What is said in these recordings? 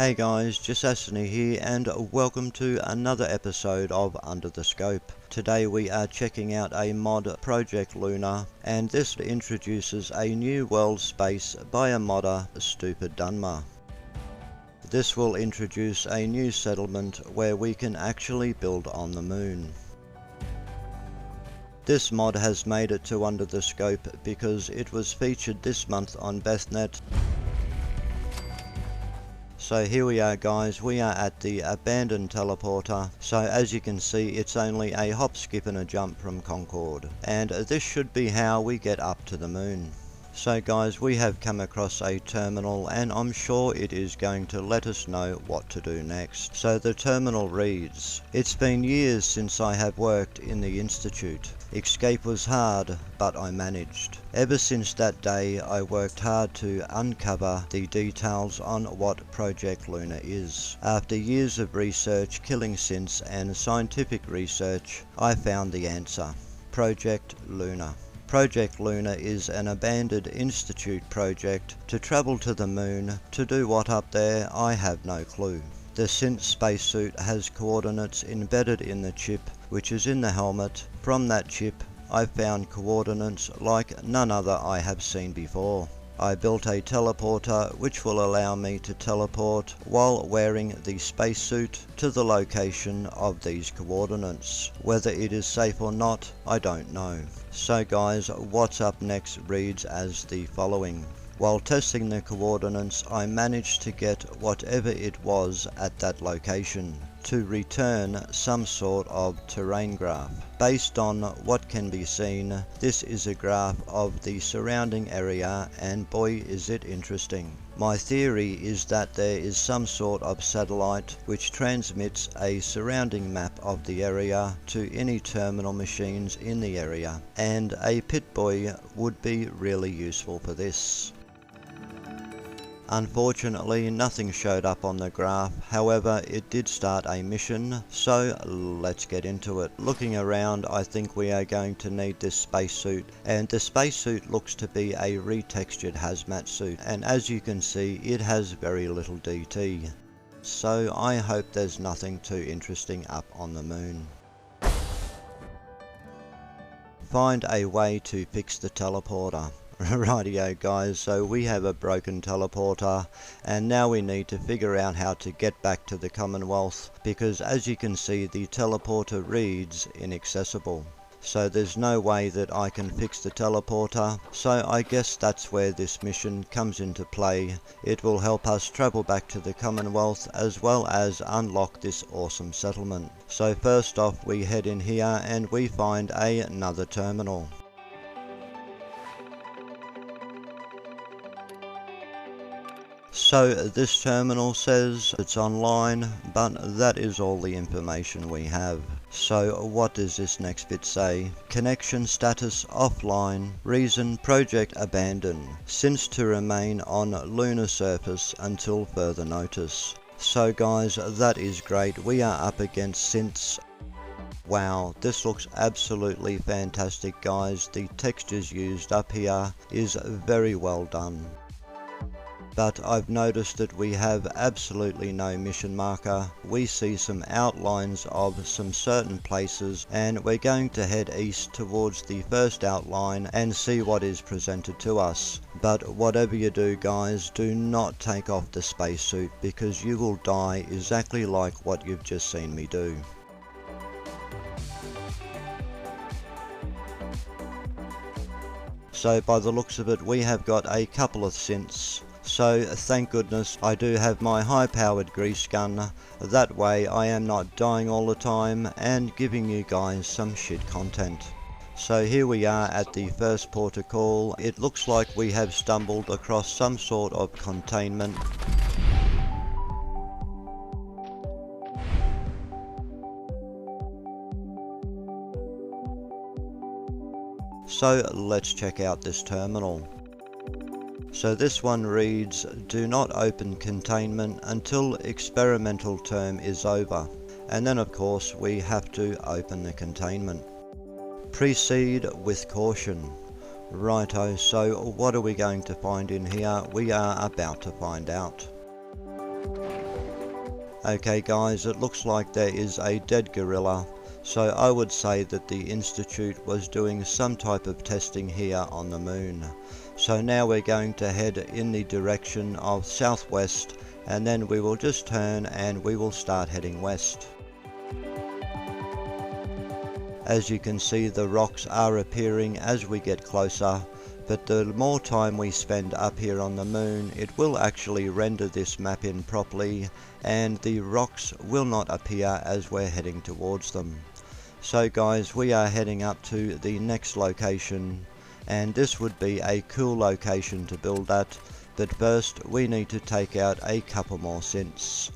Hey guys, JassassinE here and welcome to another episode of Under the Scope. Today we are checking out a mod, Project Lunar, and this introduces a new world space by a modder, Stupid Dunmer. This will introduce a new settlement where we can actually build on the moon. This mod has made it to Under the Scope because it was featured this month on Bethnet. So here we are guys, we are at the abandoned teleporter. So as you can see, it's only a hop, skip and a jump from Concord. And this should be how we get up to the moon. So guys, we have come across a terminal and I'm sure it is going to let us know what to do next. So the terminal reads, "It's been years since I have worked in the Institute. Escape was hard, but I managed. Ever since that day I worked hard to uncover the details on what Project Lunar is. After years of research, killing synths and scientific research, I found the answer. Project Lunar. Project Lunar is an abandoned Institute project to travel to the moon. To do what up there, I have no clue. The synth spacesuit has coordinates embedded in the chip, which is in the helmet. From that chip, I found coordinates like none other I have seen before. I built a teleporter which will allow me to teleport while wearing the spacesuit to the location of these coordinates. Whether it is safe or not, I don't know." So guys, what's up next reads as the following. "While testing the coordinates, I managed to get whatever it was at that location to return some sort of terrain graph. Based on what can be seen, this is a graph of the surrounding area and boy is it interesting. My theory is that there is some sort of satellite which transmits a surrounding map of the area to any terminal machines in the area, and a Pip-Boy would be really useful for this." Unfortunately, nothing showed up on the graph. However, it did start a mission, so let's get into it. Looking around, I think we are going to need this spacesuit, and the spacesuit looks to be a retextured hazmat suit, and as you can see, it has very little DT. So I hope there's nothing too interesting up on the moon. Find a way to fix the teleporter. Rightio guys, so we have a broken teleporter and now we need to figure out how to get back to the Commonwealth, because as you can see the teleporter reads inaccessible. So there's no way that I can fix the teleporter, so I guess that's where this mission comes into play. It will help us travel back to the Commonwealth as well as unlock this awesome settlement. So first off we head in here and we find another terminal. So this terminal says it's online, but that is all the information we have. So what does this next bit say? Connection status offline. Reason project abandoned. Synths to remain on lunar surface until further notice. So guys, that is great. We are up against synths. Wow, this looks absolutely fantastic guys. The textures used up here is very well done. But I've noticed that we have absolutely no mission marker. We see some outlines of some certain places and we're going to head east towards the first outline and see what is presented to us. But whatever you do guys, do not take off the spacesuit because you will die exactly like what you've just seen me do. So by the looks of it we have got a couple of synths. So thank goodness I do have my high powered grease gun, that way I am not dying all the time and giving you guys some shit content. So here we are at the first port of call. It looks like we have stumbled across some sort of containment. So let's check out this terminal. So this one reads, "Do not open containment until experimental term is over." And then of course we have to open the containment. Proceed with caution. Righto, so what are we going to find in here? We are about to find out. Okay guys, it looks like there is a dead gorilla, so I would say that the Institute was doing some type of testing here on the moon. So now we're going to head in the direction of southwest, and then we will just turn and we will start heading west. As you can see, the rocks are appearing as we get closer, but the more time we spend up here on the moon, it will actually render this map in properly, and the rocks will not appear as we're heading towards them. So guys, we are heading up to the next location, and this would be a cool location to build at, but first we need to take out a couple more synths.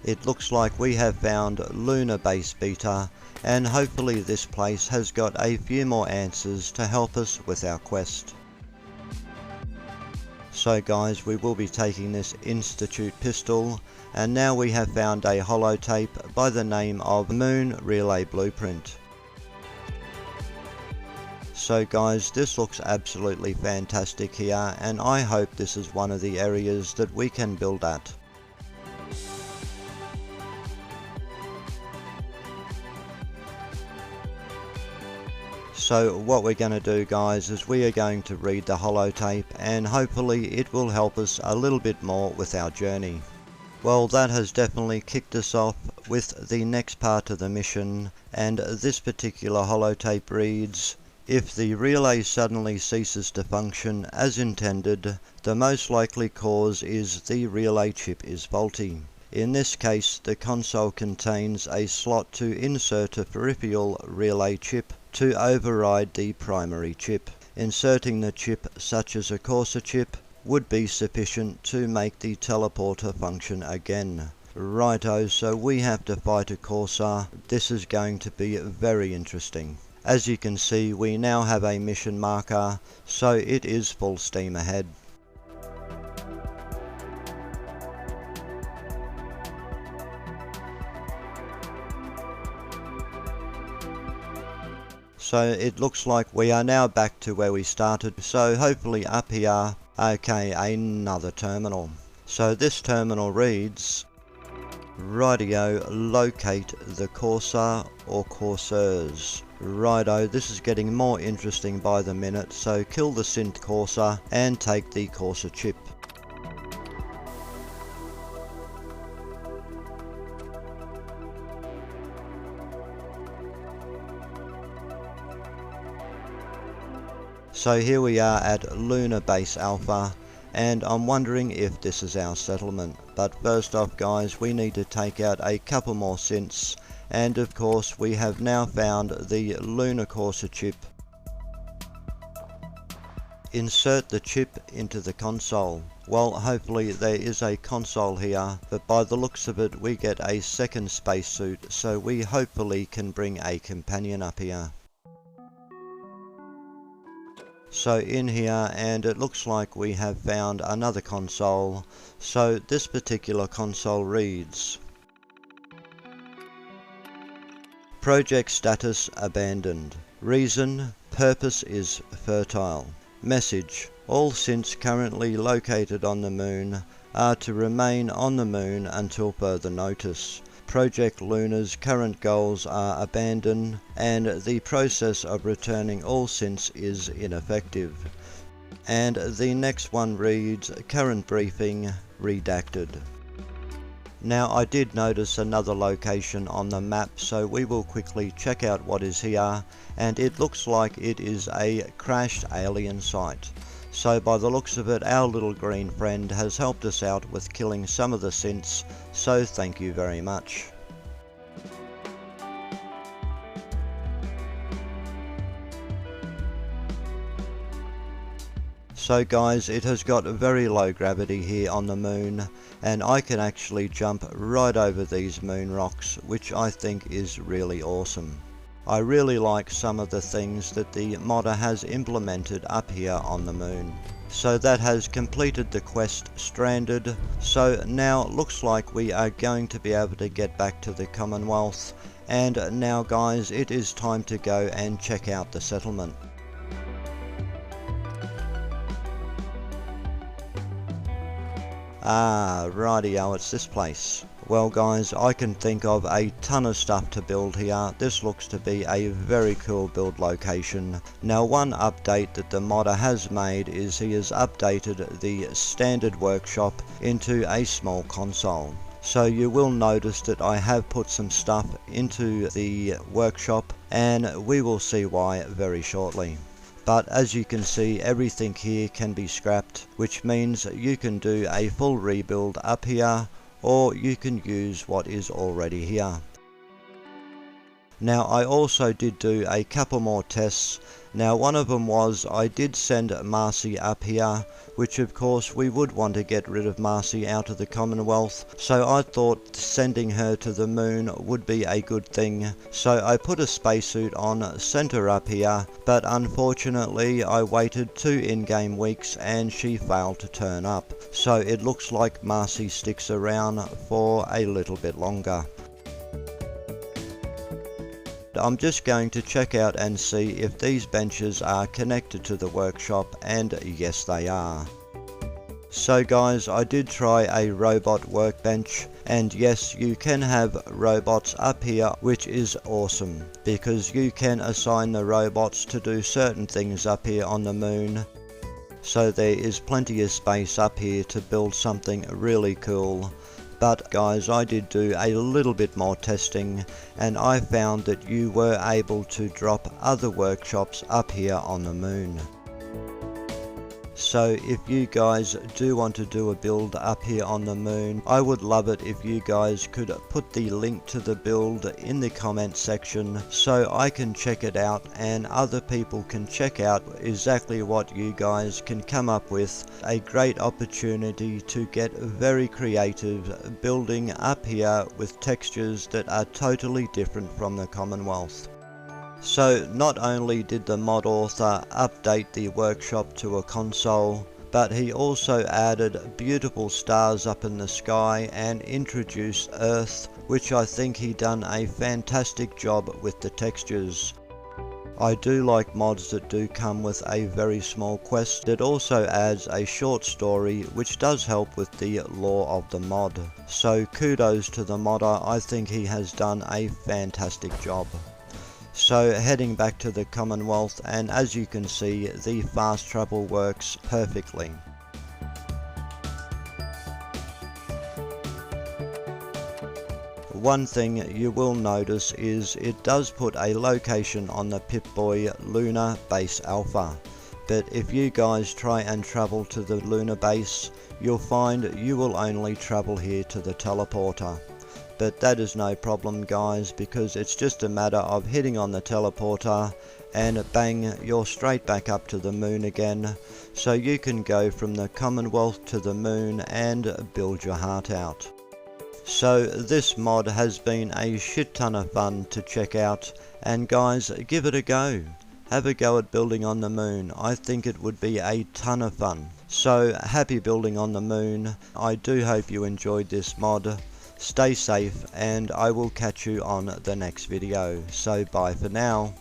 It looks like we have found Lunar Base Beta, and hopefully this place has got a few more answers to help us with our quest. So guys, we will be taking this Institute pistol, and now we have found a holotape by the name of Moon Relay Blueprint. So guys, this looks absolutely fantastic here, and I hope this is one of the areas that we can build at. So what we're going to do guys is we are going to read the holotape, and hopefully it will help us a little bit more with our journey. Well, that has definitely kicked us off with the next part of the mission, and this particular holotape reads: if the relay suddenly ceases to function as intended, the most likely cause is the relay chip is faulty. In this case, the console contains a slot to insert a peripheral relay chip to override the primary chip. Inserting the chip, such as a Corsa chip, would be sufficient to make the teleporter function again. Righto, so we have to fight a Corsa. This is going to be very interesting. As you can see, we now have a mission marker, so it is full steam ahead. So it looks like we are now back to where we started, so hopefully up here, okay, another terminal. So this terminal reads: rightio, locate the Corsa or Corsairs. Righto, this is getting more interesting by the minute, so kill the synth Corsa and take the Corsa chip. So here we are at Lunar Base Alpha, and I'm wondering if this is our settlement. But first off guys, we need to take out a couple more synths, and of course we have now found the Lunar Corsa chip. Insert the chip into the console. Well, hopefully there is a console here, but by the looks of it we get a second spacesuit, so we hopefully can bring a companion up here. So in here, and it looks like we have found another console. So this particular console reads: project status abandoned. Reason: purpose is fertile. Message: all synths currently located on the moon are to remain on the moon until further notice. Project Lunar's current goals are abandoned, and the process of returning all synths is ineffective. And the next one reads: current briefing redacted. Now I did notice another location on the map, so we will quickly check out what is here, and it looks like it is a crashed alien site. So by the looks of it, our little green friend has helped us out with killing some of the synths, so thank you very much. So guys, it has got very low gravity here on the moon, and I can actually jump right over these moon rocks, which I think is really awesome. I really like some of the things that the modder has implemented up here on the moon. So that has completed the quest Stranded, so now it looks like we are going to be able to get back to the Commonwealth, and now guys, it is time to go and check out the settlement. Ah, rightio, it's this place. Well guys, I can think of a ton of stuff to build here. This looks to be a very cool build location. Now one update that the modder has made is he has updated the standard workshop into a small console. So you will notice that I have put some stuff into the workshop, and we will see why very shortly. But as you can see, everything here can be scrapped, which means you can do a full rebuild up here, or you can use what is already here. Now I also did do a couple more tests. Now one of them was I did send Marcy up here, which of course we would want to get rid of Marcy out of the Commonwealth, so I thought sending her to the moon would be a good thing. So I put a spacesuit on, sent her up here, but unfortunately I waited 2 in-game weeks and she failed to turn up. So it looks like Marcy sticks around for a little bit longer. I'm just going to check out and see if these benches are connected to the workshop, and yes they are. So guys, I did try a robot workbench, and yes, you can have robots up here, which is awesome because you can assign the robots to do certain things up here on the moon. So there is plenty of space up here to build something really cool. But guys, I did do a little bit more testing, and I found that you were able to drop other workshops up here on the moon. So if you guys do want to do a build up here on the moon, I would love it if you guys could put the link to the build in the comment section so I can check it out and other people can check out exactly what you guys can come up with. A great opportunity to get very creative building up here with textures that are totally different from the Commonwealth. So not only did the mod author update the workshop to a console, but he also added beautiful stars up in the sky and introduced Earth, which I think he done a fantastic job with the textures. I do like mods that do come with a very small quest that also adds a short story, which does help with the lore of the mod. So kudos to the modder, I think he has done a fantastic job. So heading back to the Commonwealth, and as you can see, the fast travel works perfectly. One thing you will notice is it does put a location on the Pip-Boy Lunar Base Alpha, but if you guys try and travel to the lunar base, you'll find you will only travel here to the teleporter. But that is no problem guys, because it's just a matter of hitting on the teleporter and bang, you're straight back up to the moon again. So you can go from the Commonwealth to the moon and build your heart out. So this mod has been a shit ton of fun to check out, and guys, give it a go. Have a go at building on the moon. I think it would be a ton of fun. So happy building on the moon. I do hope you enjoyed this mod. Stay safe, and I will catch you on the next video. So bye for now.